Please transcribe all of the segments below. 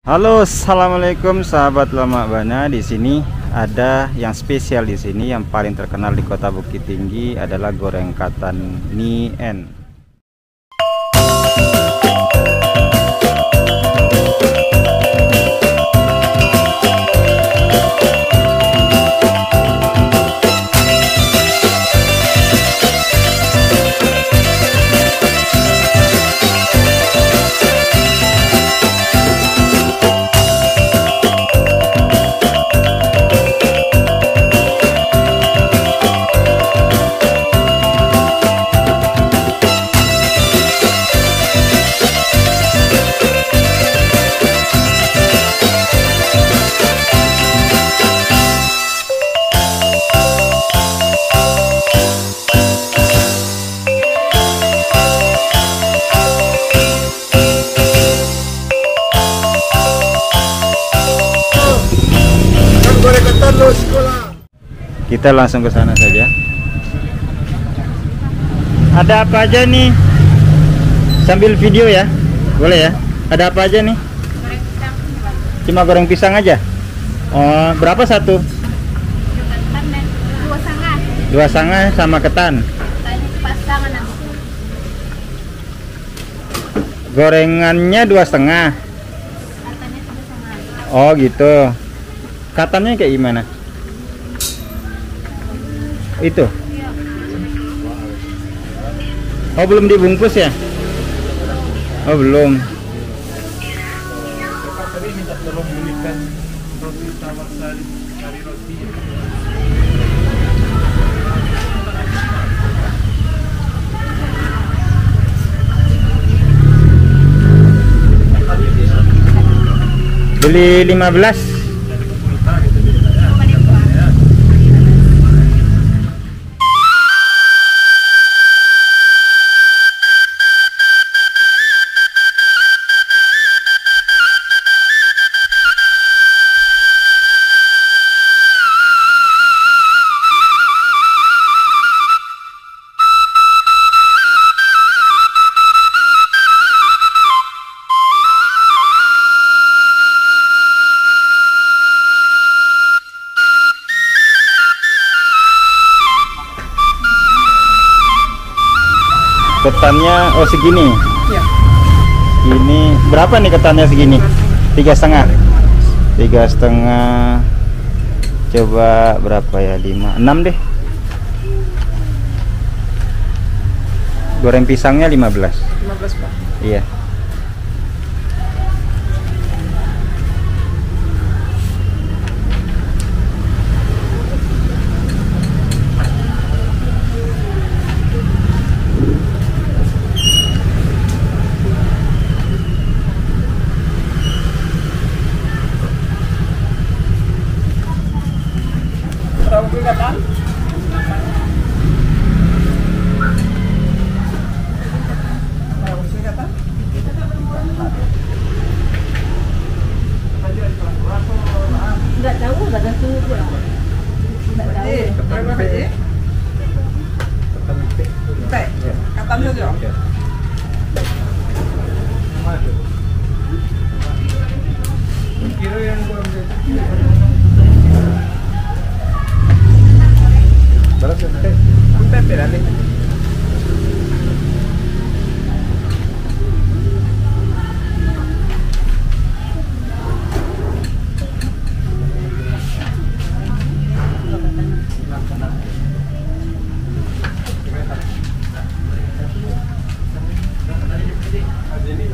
Halo, assalamualaikum sahabat Lemak Bana. Di sini ada yang spesial di sini, yang paling terkenal di Kota Bukit Tinggi adalah goreng katan Nien. Kita langsung ke sana saja. Ada apa aja nih? Sambil video ya, boleh ya? Ada apa aja nih? Goreng pisang. Cuma goreng pisang aja. Oh, berapa satu? Dua setengah. Dua setengah sama ketan. Tadi pasangan nanti. Gorengannya dua setengah. Katanya dua setengah. Oh gitu. Katannya kayak gimana? Itu. Iya. Oh, belum dibungkus ya? Oh, belum. Beli 15. Ketannya oh segini. Iya. Ini berapa nih ketannya segini? 3,5. 3,5. Coba berapa ya? 5, 6 deh. Goreng pisangnya 15. 15 Pak. Iya. Tahu kegiatan? Tahu kegiatan? Enggak tahu, enggak ada tuh. Enggak tahu. Berapa Pak? Teh. Kapan saja? Kira yang Pepe dale.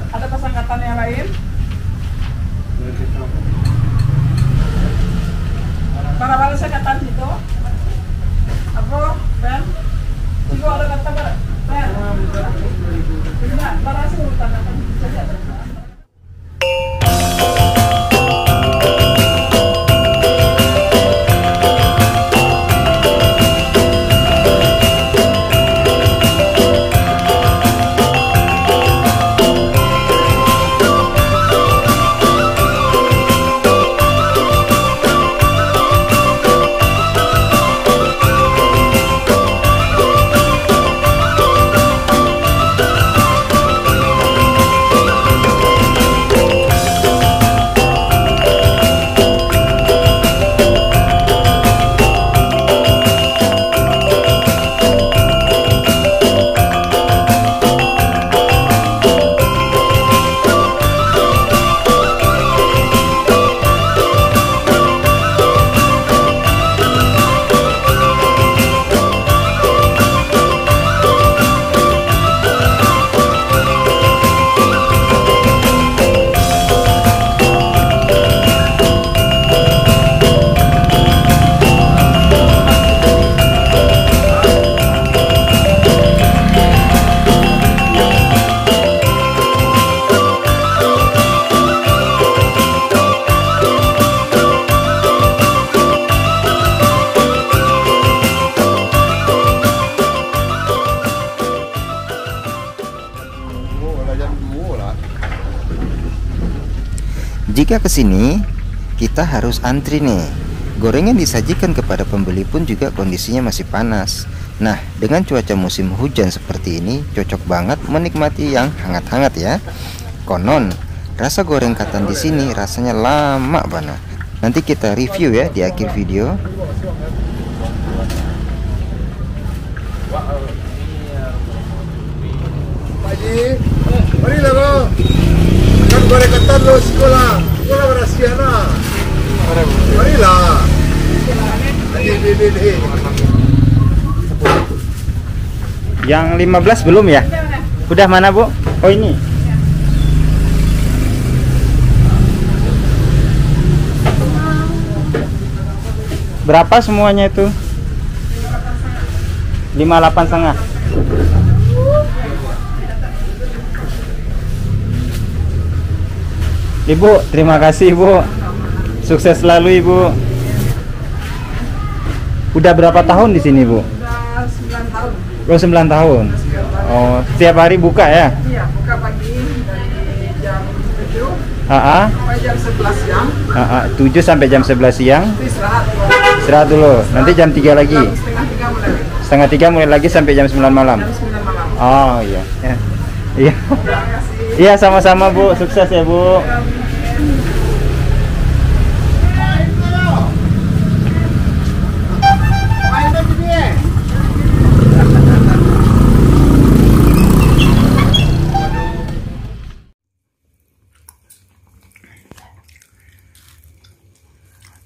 Ada pasang katan yang lain? Para balas sa katan dito? Apa? Ben? Siguro ada kata ba? Ben? Sige na, para sa urutan na saja. Jika kesini, kita harus antri nih. Gorengan disajikan kepada pembeli pun juga kondisinya masih panas. Nah, dengan cuaca musim hujan seperti ini, cocok banget menikmati yang hangat-hangat ya. Konon, rasa goreng katan di sini rasanya lama banget. Nanti kita review ya di akhir video. Pak Haji, marilah kau. Kan goreng ketan lo sekolah berhasil lah. Marilah. Yang 15 belum ya? Udah mana Bu? Oh ini. Berapa semuanya itu? 58,5. Ibu, terima kasih Ibu. Sukses selalu Ibu. Udah berapa tahun di sini Bu? Udah 9 tahun. Oh 9 tahun. Oh setiap hari buka ya? Iya, buka pagi dari jam 7 Ah, sampai jam 11 siang. 7 sampai jam 11 siang. Nanti istirahat. Istirahat dulu. Nanti jam 3 lagi. Setengah 3 mulai. Setengah 3 mulai lagi sampai jam 9 malam. Jam 9 malam. Oh iya. Ya. Iya. Terima kasih. Iya sama-sama Bu. Sukses ya Bu.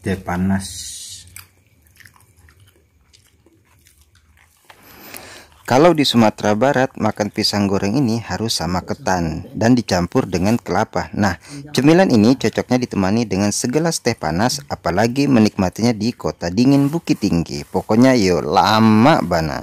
Teh panas. Kalau di Sumatera Barat makan pisang goreng ini harus sama ketan dan dicampur dengan kelapa. Nah, cemilan ini cocoknya ditemani dengan segelas teh panas, apalagi menikmatinya di kota dingin Bukit Tinggi. Pokoknya yo lama bana.